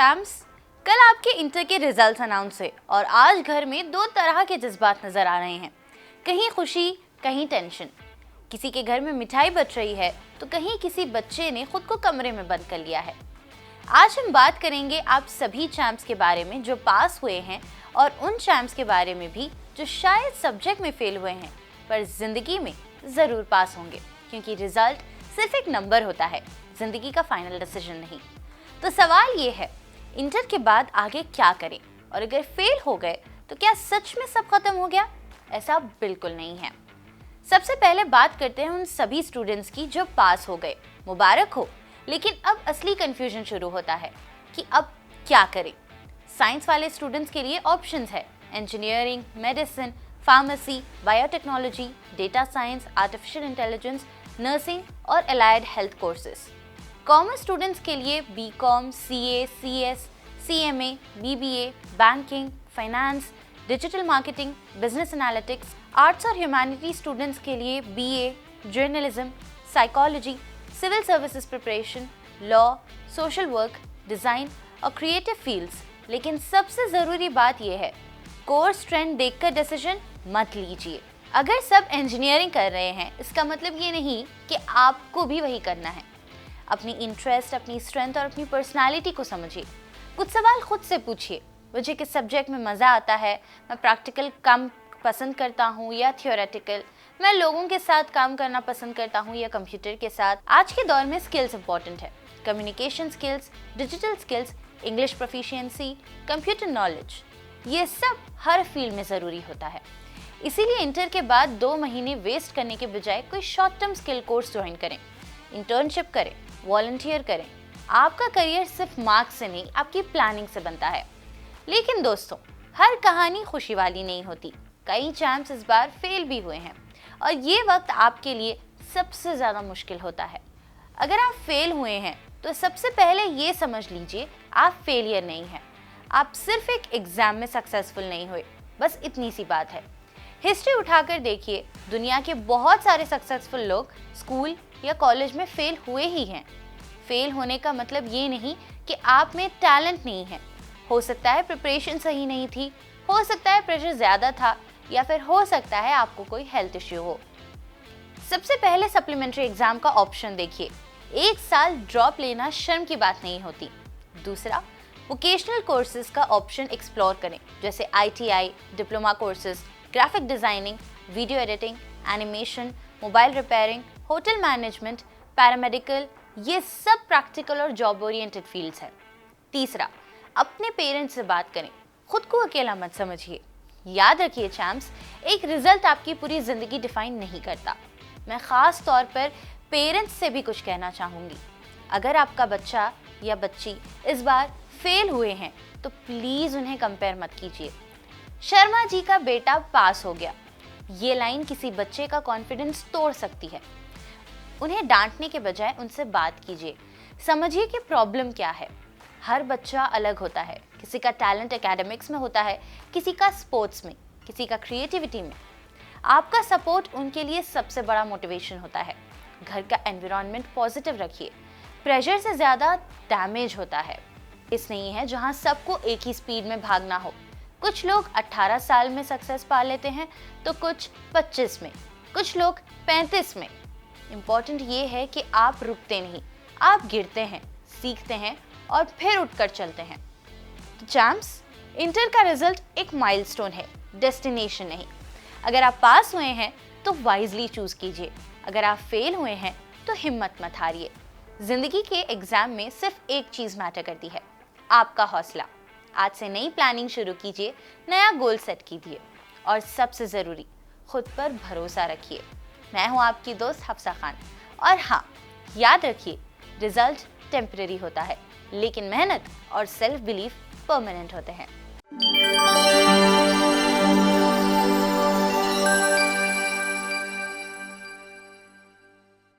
Champs, कल आपके inter के रिजल्ट्स अनाउंस हुए और आज घर में दो तरह के जज्बात नजर आ रहे हैं। कहीं खुशी, कहीं टेंशन। किसी के घर में मिठाई बच रही है तो कहीं किसी बच्चे ने खुद को कमरे में बंद कर लिया है। आज हम बात करेंगे आप सभी चैम्प्स के बारे में जो पास हुए हैं और उन चैम्प्स के बारे में भी जो शायद सब्जेक्ट में फेल हुए हैं पर जिंदगी में जरूर पास होंगे, क्योंकि रिजल्ट सिर्फ एक नंबर होता है, जिंदगी का फाइनल डिसीजन नहीं। तो सवाल ये है, इंटर के बाद आगे क्या करें, और अगर फेल हो गए तो क्या सच में सब खत्म हो गया? ऐसा बिल्कुल नहीं है। सबसे पहले बात करते हैं उन सभी स्टूडेंट्स की जो पास हो गए, मुबारक हो। लेकिन अब असली कंफ्यूजन शुरू होता है कि अब क्या करें। साइंस वाले स्टूडेंट्स के लिए ऑप्शंस है engineering, medicine, pharmacy, biotechnology, data science, artificial intelligence, nursing और allied health courses. Commerce students के लिए BCom, CA, CS, CMA, BBA, banking, finance, digital marketing, business analytics. Arts और ह्यूमैनिटी स्टूडेंट्स के लिए BA, journalism, psychology, civil services preparation, law, social work, design और creative fields. लेकिन सबसे ज़रूरी बात यह है, कोर्स ट्रेंड देखकर डिसीजन मत लीजिए। अगर सब इंजीनियरिंग कर रहे हैं इसका मतलब ये नहीं कि आपको भी वही करना है। अपनी इंटरेस्ट, अपनी स्ट्रेंथ और अपनी पर्सनालिटी को समझिए। कुछ सवाल खुद से पूछिए, मुझे किस सब्जेक्ट में मज़ा आता है, मैं प्रैक्टिकल काम पसंद करता हूँ या थियोरेटिकल, मैं लोगों के साथ काम करना पसंद करता हूँ या कंप्यूटर के साथ। आज के दौर में स्किल्स इंपॉर्टेंट है, communication skills, digital skills, English proficiency, computer knowledge, ये सब हर फील्ड में ज़रूरी होता है। इसीलिए इंटर के बाद 2 महीने वेस्ट करने के बजाय कोई short term skill course join करें, इंटर्नशिप करें, वॉलंटियर करें। आपका करियर सिर्फ मार्क्स से नहीं, आपकी प्लानिंग से बनता है। लेकिन दोस्तों, हर कहानी खुशी वाली नहीं होती। कई चैम्प्स इस बार फेल भी हुए हैं और ये वक्त आपके लिए सबसे ज़्यादा मुश्किल होता है। अगर आप फेल हुए हैं तो सबसे पहले ये समझ लीजिए आप फेलियर नहीं हैं। आप सिर्फ एक एग्ज़ाम में सक्सेसफुल नहीं हुए, बस इतनी सी बात है। हिस्ट्री उठाकर देखिए, दुनिया के बहुत सारे सक्सेसफुल लोग स्कूल या कॉलेज में फेल हुए ही हैं। फेल होने का मतलब ये नहीं कि आप में टैलेंट नहीं है। हो सकता है प्रिपरेशन सही नहीं थी, हो सकता है प्रेशर ज़्यादा था, या फिर हो सकता है आपको कोई हेल्थ इश्यू हो। सबसे पहले सप्लीमेंट्री एग्जाम का ऑप्शन देखिए। 1 साल ड्रॉप लेना शर्म की बात नहीं होती। दूसरा, वोकेशनल कोर्सेज का ऑप्शन एक्सप्लोर करें, जैसे ITI, diploma courses, graphic designing, video editing, animation, mobile repairing, hotel management, paramedical, ये सब प्रैक्टिकल और जॉब ओरिएंटेड फील्ड्स हैं। तीसरा, अपने पेरेंट्स से बात करें, खुद को अकेला मत समझिए। याद रखिए चैम्प्स, एक रिजल्ट आपकी पूरी ज़िंदगी डिफाइन नहीं करता। मैं ख़ास तौर पर पेरेंट्स से भी कुछ कहना चाहूँगी। अगर आपका बच्चा या बच्ची इस बार फेल हुए हैं तो प्लीज़ उन्हें कंपेयर मत कीजिए। शर्मा जी का बेटा पास हो गया, ये लाइन किसी बच्चे का कॉन्फिडेंस तोड़ सकती है। उन्हें डांटने के बजाय उनसे बात कीजिए, समझिए कि प्रॉब्लम क्या है। हर बच्चा अलग होता है, किसी का टैलेंट एकेडमिक्स में होता है, किसी का स्पोर्ट्स में, किसी का क्रिएटिविटी में। आपका सपोर्ट उनके लिए सबसे बड़ा मोटिवेशन होता है। घर का एनवायरनमेंट पॉजिटिव रखिए। प्रेशर से ज़्यादा डैमेज होता है। इस नहीं है जहाँ सबको एक ही स्पीड में भागना हो। कुछ लोग 18 साल में सक्सेस पा लेते हैं तो कुछ 25 में, कुछ लोग 35 में। इम्पॉर्टेंट ये है कि आप रुकते नहीं, आप गिरते हैं, सीखते हैं और फिर उठकर चलते हैं। तो चैम्प्स, इंटर का रिजल्ट एक माइलस्टोन है, डेस्टिनेशन नहीं। अगर आप पास हुए हैं तो वाइजली चूज कीजिए, अगर आप फेल हुए हैं तो हिम्मत मत हारिए। जिंदगी के एग्जाम में सिर्फ एक चीज़ मैटर करती है, आपका हौसला। आज से नई प्लानिंग शुरू कीजिए, नया गोल सेट कीजिए और सबसे ज़रूरी, खुद पर भरोसा रखिए। मैं हूँ आपकी दोस्त हफ्सा खान। और हाँ, याद रखिए, रिजल्ट टेम्परेरी होता है, लेकिन मेहनत और सेल्फ बिलीफ परमानेंट होते हैं।